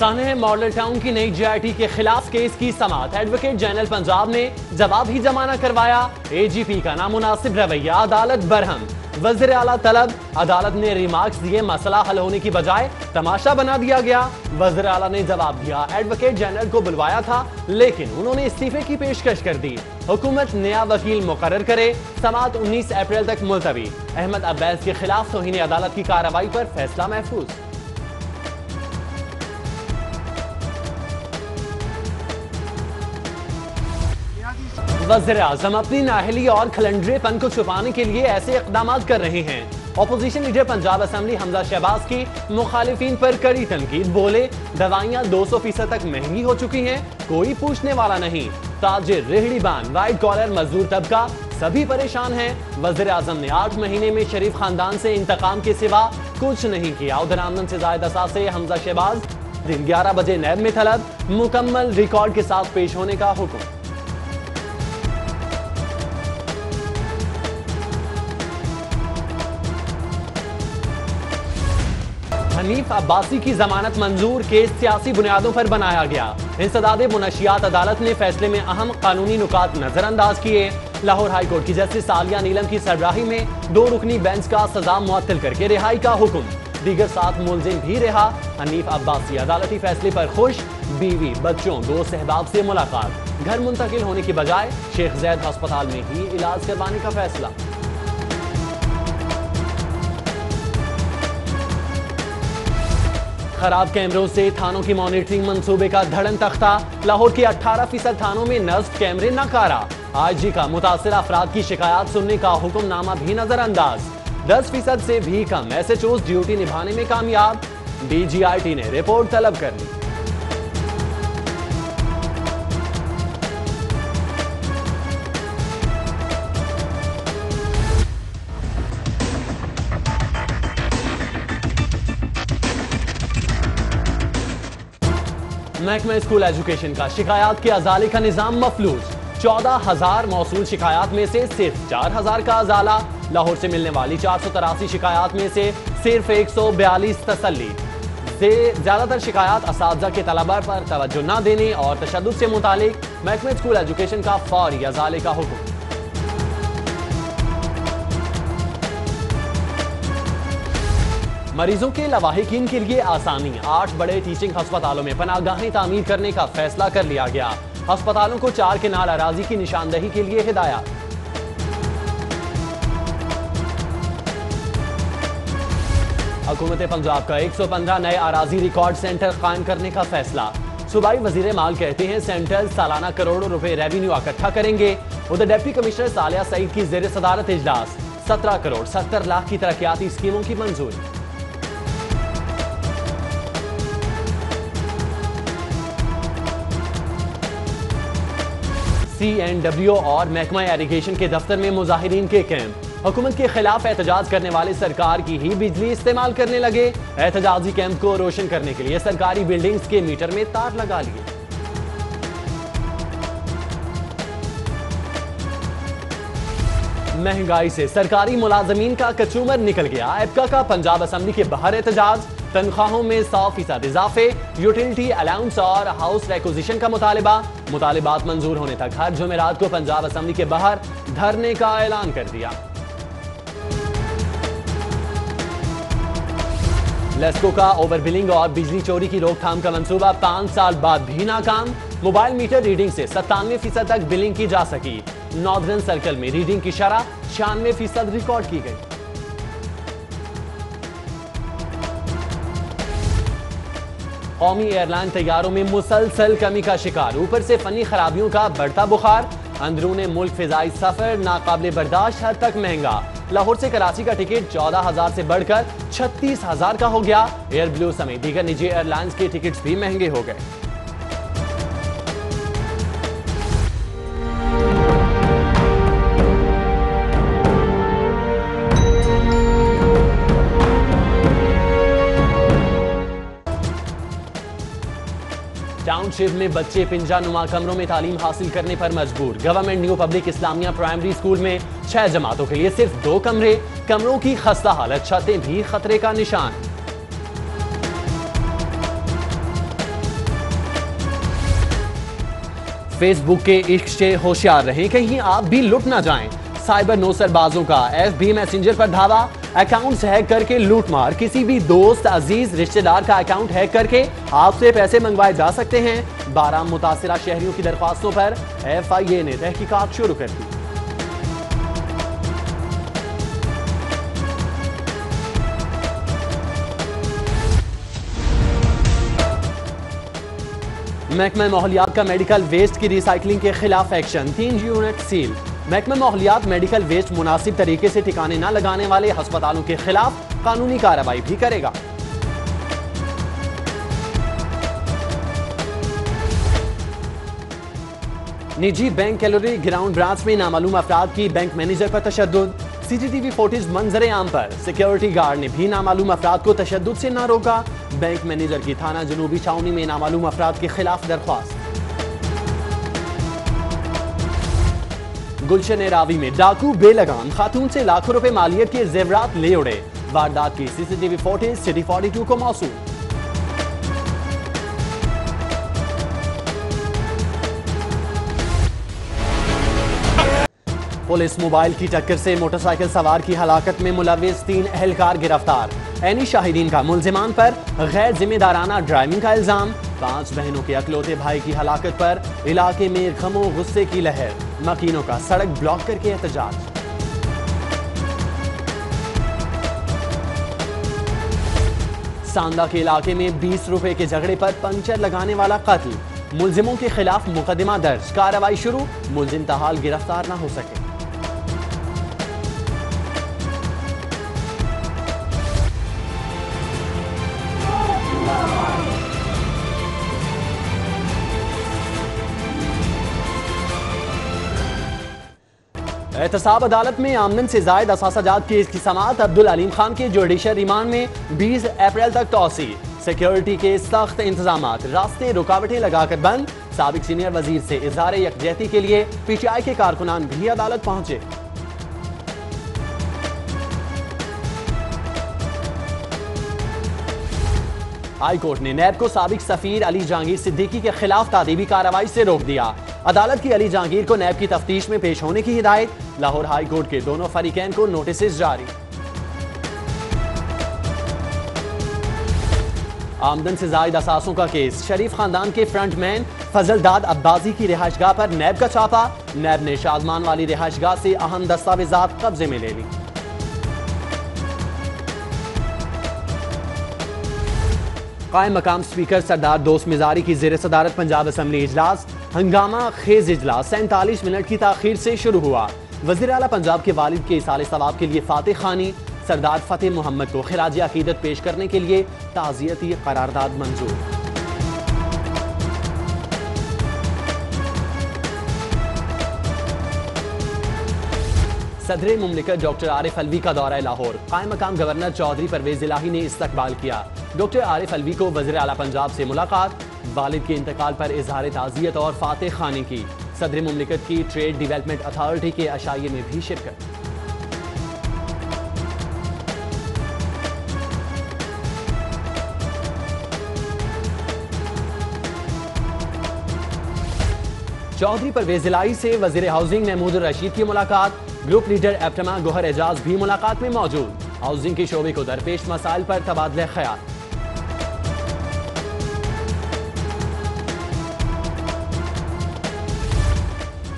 सानेह model town की नई GIT के खिलाफ केस की समाअत। एडवोकेट जनरल पंजाब ने जवाब ही जमा न करवाया। एजीपी का नामुनासिब रवैया, अदालत बरहम। वज़ीर आला तलब, अदालत ने रिमार्क्स दिए, मसला हल होने की बजाय तमाशा बना दिया गया। वज़ीर आला ने जवाब दिया, एडवोकेट जनरल को बुलवाया था लेकिन उन्होंने इस्तीफे की पेशकश कर दी। हुकूमत नया वकील मुकर्रर करे। समाअत 19 अप्रैल तक मुलतवी। अहमद अब्बास के खिलाफ तौहीन अदालत की कार्रवाई पर फैसला महफूज। वज़ीर आज़म अपनी नाअहली और खलंडरेपन को छुपाने के लिए ऐसे इक़दाम कर रहे हैं। Opposition leader Punjab assembly Hamza Shahbaz की मुखालिफिन पर कड़ी तनकीद। बोले, दवाइयां 200% तक महंगी हो चुकी हैं, कोई पूछने वाला नहीं। ताजिर, रेहड़ीबान, वाइट कॉलर मजदूर तबका सभी परेशान हैं। वज़ीर आज़म ने 8 महीने में शरीफ खानदान से इंतकाम के सिवा कुछ नहीं किया। उधर आमदन से जायद असासे हमजा शहबाज दिन 11 बजे नैब में तलब, मुकम्मल रिकॉर्ड के साथ पेश होने का हुक्म। हनीफ अब्बासी की जमानत मंजूर, केस सियासी बुनियादों पर बनाया गया। इंसदाद मुनशियात अदालत ने फैसले में अहम कानूनी नुकात नजरअंदाज किए। लाहौर हाई कोर्ट की जस्टिस सालिया नीलम की सरबराही में 2 रुकनी बेंच का सजा मुअत्तल करके रिहाई का हुक्म। दीगर 7 मुलजिम भी रिहा। हनीफ अब्बासी अदालती फैसले पर खुश। बीवी, बच्चों, 2 सहबाब से मुलाकात। घर मुंतकिल होने की बजाय शेख जैद अस्पताल में ही इलाज करवाने का फैसला। खराब कैमरों से थानों की मॉनिटरिंग मंसूबे का धड़न तख्ता। लाहौर के 18% थानों में नस्ब कैमरे नकारा। आईजी का मुतासिर अफराद की शिकायत सुनने का हुक्मनामा भी नजरअंदाज। 10% से भी कम एसएचओज ड्यूटी निभाने में कामयाब। डीजीआईटी ने रिपोर्ट तलब कर ली। महकमा स्कूल एजुकेशन का शिकायत के अजाले का निजाम मफलूज। 14,000 मौसूल शिकायत में से सिर्फ 4,000 का अजाला। लाहौर से मिलने वाली 483 शिकायत में से सिर्फ 142 तसल्ली। ज्यादातर शिकायत असातिज़ा के तलबा पर तवज्जो न देने और तशद्दुद से मुतालिक। महकमा स्कूल एजुकेशन का फौरी अजाले का हुक्म। मरीजों के लवाहिकीन के लिए आसानी। 8 बड़े टीचिंग अस्पतालों में पनाहगाहें तामीर करने का फैसला कर लिया गया। अस्पतालों को 4 केनाल अराजी की निशानदही के लिए हिदायत। हुकूमत पंजाब का 115 नए अराजी रिकॉर्ड सेंटर कायम करने का फैसला। सूबाई वजीर माल कहते हैं सेंटर सालाना करोड़ों रुपए रेवेन्यू इकट्ठा करेंगे। उधर डिप्टी कमिश्नर सालिया सईद की जेर सदारत इजलास। 17 करोड़ 70 लाख की तरक्याती स्कीमों की मंजूरी। CNW और महकमा इरिगेशन के दफ्तर में मुजाहिरीन के कैंप। हुकूमत के खिलाफ एहतजाज करने वाले सरकार की ही बिजली इस्तेमाल करने लगे। एहतजाजी कैंप को रोशन करने के लिए सरकारी बिल्डिंग्स के मीटर में तार लगा लिए। महंगाई से सरकारी मुलाजमीन का कचूमर निकल गया। एप्का का पंजाब असेंबली के बाहर एहतजाज। तनख्वाहों में 100% इजाफे, यूटिलिटी अलाउंस और हाउस रिक्विजिशन का मुतालिबात मंजूर होने तक हर जुमेरात को पंजाब असेंबली के बाहर धरने का ऐलान कर दिया। लेस्को का ओवर बिलिंग और बिजली चोरी की रोकथाम का मंसूबा 5 साल बाद भी नाकाम। मोबाइल मीटर रीडिंग से 97% तक बिलिंग की जा सकी। नॉर्दर्न सर्कल में रीडिंग की शरह 96% रिकॉर्ड की गई। कौमी एयरलाइन तैयारों में मुसलसल कमी का शिकार। ऊपर से फनी खराबियों का बढ़ता बुखार। अंदरूने मुल्क फिजाई सफर नाकाबिले बर्दाश्त हद तक महंगा। लाहौर से कराची का टिकट 14,000 से बढ़कर 36,000 का हो गया। एयर ब्लू समेत दीगर निजी एयरलाइंस के टिकट्स भी महंगे हो गए। टाउनशिप में बच्चे पिंजानुमा कमरों में तालीम हासिल करने पर मजबूर। Government new public Islamia primary school में 6 जमातों के लिए सिर्फ 2 कमरे। कमरों की खस्ता हालत, छतें भी खतरे का निशान। फेसबुक के इश्क से होशियार रहें, कहीं आप भी लुट ना जाएं। साइबर नौसरबाजों का एफबी मैसेंजर पर धावा, अकाउंट्स हैक करके लूटमार। किसी भी दोस्त, अजीज, रिश्तेदार का अकाउंट हैक करके आपसे पैसे मंगवाए जा सकते हैं। 12 मुतासिरा शहरियों की दरख्वास्तों पर FIA ने तहकीकात शुरू कर दी। महकमा माहौलियात का मेडिकल वेस्ट की रिसाइकलिंग के खिलाफ एक्शन, 3 यूनिट सील। महकमा माहौलियात मेडिकल वेस्ट मुनासिब तरीके से ठिकाने न लगाने वाले अस्पतालों के खिलाफ कानूनी कार्रवाई भी करेगा। निजी बैंक कैलोरी ग्राउंड ब्रांच में नामालूम अफराद की बैंक मैनेजर पर तशद्दुद। CCTV फुटेज मंजर आम पर सिक्योरिटी गार्ड ने भी नामालूम अफराद को तशद्दुद से न रोका। बैंक मैनेजर की थाना जनूबी छावनी में नामालूम अफराद के खिलाफ दरख्वास्त। गुलशन रावी में डाकू बेलगाम खातून से लाखों रुपए मालियत के जेवरात ले उड़े। वारदात की CCTV फुटेज सिटी 42 को मौसूल। पुलिस मोबाइल की टक्कर से मोटरसाइकिल सवार की हलाकत में मुलविस 3 एहलकार गिरफ्तार। ऐनी शाहिदीन का मुलजिमान पर गैर जिम्मेदाराना ड्राइविंग का इल्जाम। 5 बहनों के अकलौते भाई की हलाकत पर इलाके में गमो गुस्से की लहर। मकीनों का सड़क ब्लॉक करके एहतजाज। सांदा के इलाके में 20 रुपए के झगड़े पर पंचर लगाने वाला कत्ल। मुलजिमों के खिलाफ मुकदमा दर्ज, कार्रवाई शुरू। मुलजिम ताहाल गिरफ्तार न हो सके। एहतसाब अदालत में आमदन से जायद असासाजात केस की समाअत। अब्दुल अलीम खान के जुडिशल रिमांड में 20 अप्रैल तक तौसी। सिक्योरिटी के सख्त इंतजामात, रास्ते रुकावटें लगाकर बंद। साबिक सीनियर वजीर से इजहार यकजहती के लिए PTI के कारकुनान भी अदालत पहुंचे। हाई कोर्ट ने नैब को साबिक सफीर अली जहांगीर सिद्दीकी के खिलाफ तादीबी कार्रवाई से रोक दिया। अदालत की अली जहांगीर को नैब की तफ्तीश में पेश होने की हिदायत। लाहौर हाई कोर्ट के दोनों फरीकैन को नोटिस जारी। आमदन से जायद असासों का केस। शरीफ खानदान के फ्रंटमैन फजलदाद अब्बासी की रिहाइशगाह पर नैब का छापा। नैब ने शादमान वाली रिहाइशगाह से अहम दस्तावेजात कब्जे में ले ली। कायम मकाम स्पीकर सरदार दोस्त मिजारी की जेर सदारत पंजाब असम्बली इजलास। हंगामा खेज इजलास 47 मिनट की ताखीर से शुरू हुआ। वज़ीर आला पंजाब के वालिद के इसाले सवाब के लिए फातिह खानी। सरदार फतेह मोहम्मद को खिराज अकीदत पेश करने के लिए ताज़ियती करारदाद मंजूर। सदर मुमलिकत डॉक्टर आरिफ अलवी का दौरा लाहौर। कायम मकाम गवर्नर चौधरी परवेज इलाही ने इस्तकबाल किया। डॉक्टर आरिफ अलवी को वज़ीर आला पंजाब से मुलाकात। वालिद के इंतकाल पर इजहार ताज़ियत और फातिह खानी की। सदर मुमलिकत की ट्रेड डेवलपमेंट अथॉरिटी के अशाइये में भी शिरकत। चौधरी परवेज इलाही से वज़ीर हाउसिंग महमूद रशीद की मुलाकात। ग्रुप लीडर एप्टमा गोहर एजाज भी मुलाकात में मौजूद। हाउसिंग के शोबे को दरपेश मसाइल पर तबादला ख्याल।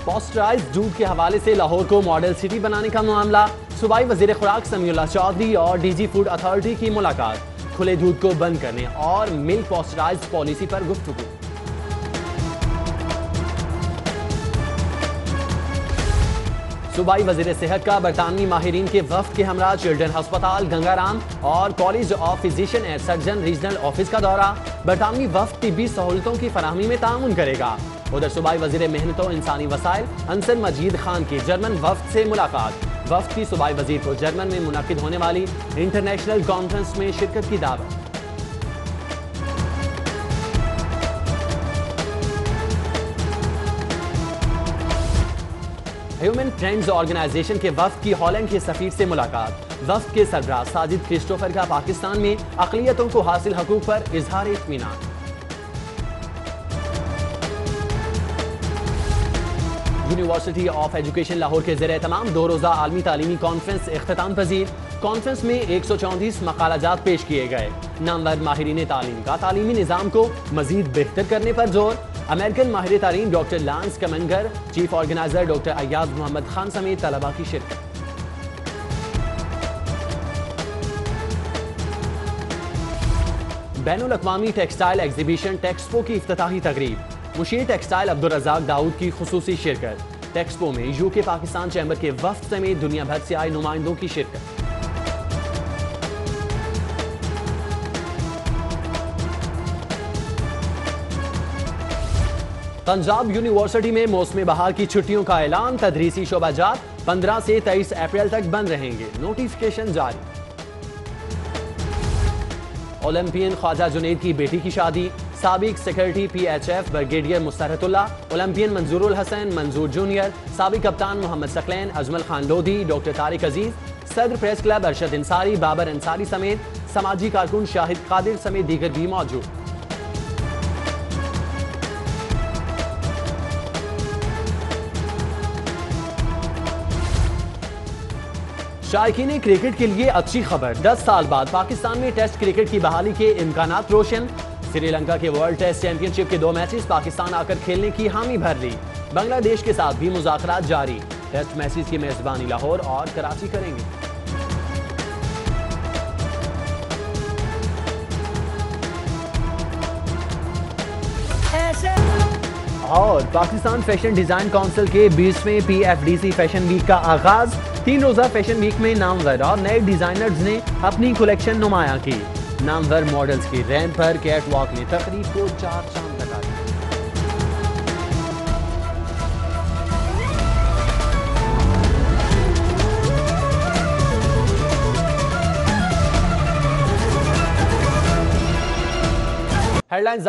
पॉस्टराइज्ड दूध के हवाले से लाहौर को मॉडल सिटी बनाने का मामला। सूबाई वज़ीर खुराक समीउल्लाह चौधरी और DG फूड अथॉरिटी की मुलाकात। खुले दूध को बंद करने और मिल्क पॉस्टराइज्ड पॉलिसी पर गुफ्तगू। सूबाई वज़ीर सेहत का बरतानवी माहिरीन के वफ्द के हमरा चिल्ड्रन अस्पताल गंगाराम और college of physician and surgeon regional office का दौरा। बरतानवी वफ्द तिब्बी सहूलतों की फराहमी में ताउन करेगा। उधर सूबाई वज़ीर मेहनत और इंसानी वसाइल अंसर मजीद खान की जर्मन वफ्द से मुलाकात। वफ्द की सूबाई वज़ीर को जर्मन में मुनक़िद होने वाली इंटरनेशनल कॉन्फ्रेंस में शिरकत की दावत। ह्यूमन फ्रेंड्स ऑर्गेनाइजेशन के वफ्द की हॉलैंड के सफीर से मुलाकात। वफ्द के सरबराह साजिद क्रिस्टोफर का पाकिस्तान में अक़लियतों को हासिल हकूक़ पर इजहार इत्मीनान। यूनिवर्सिटी ऑफ एजुकेशन लाहौर के ज़ेर तमाम 2 रोज़ा आलमी तालीमी कॉन्फ्रेंस इख्तिताम पजीर। कॉन्फ्रेंस में 134 मकालाजात पेश किए गए। नामवर माहिरीन तालीम का तालीमी निज़ाम को मजीद बेहतर करने पर जोर। अमेरिकन माहिर तालीम डॉक्टर लांस कमेंगर, chief organiser doctor Ayaz Mohammad Khan समेत तलबा की शिरकत। बैनुल अक़वामी टेक्सटाइल एग्जीबिशन टेक्सपो की इफ्तिताही तकरीब। मुशीर टेक्सटाइल अब्दुल रज़ाक दाऊद की खुसूसी शिरकत। टेक्सपो में यूके पाकिस्तान चैम्बर के वफ्द समेत दुनिया भर से आए नुमाइंदों की शिरकत। पंजाब यूनिवर्सिटी में मौसम बहार की छुट्टियों का ऐलान। तदरीसी शोबाजात 15 से 23 अप्रैल तक बंद रहेंगे। नोटिफिकेशन जारी। ओलंपियन ख्वाजा जुनैद की बेटी की शादी। साबिक secretary PHF brigadier Mustaratullah, Olympian Manzoorul Hasan, Manzoor junior, साबिक कप्तान मोहम्मद सकलैन, अजमल खान लोधी, डॉक्टर तारिक अजीज, सदर प्रेस क्लब अरशद अंसारी, बाबर अंसारी समेत समाजी कारकुन शाहिद कादिर समेत दीगर भी मौजूद। शायकीन क्रिकेट के लिए अच्छी खबर। 10 साल बाद पाकिस्तान में टेस्ट क्रिकेट की बहाली के इम्कानात रोशन। श्रीलंका के वर्ल्ड टेस्ट चैंपियनशिप के 2 मैचेस पाकिस्तान आकर खेलने की हामी भर ली। बांग्लादेश के साथ भी मुज़ाकरात जारी। टेस्ट मैचेस की मेजबानी लाहौर और कराची करेंगे। और पाकिस्तान फैशन डिजाइन काउंसिल के 20वें PFDC फैशन वीक का आगाज। 3 रोजा फैशन वीक में नामवर और नए डिजाइनर्स ने अपनी कलेक्शन नुमाया की। नामवर मॉडल्स की रैंप पर कैट वॉक ने तकरीब को 4 चांद लगा दिए। हेडलाइंस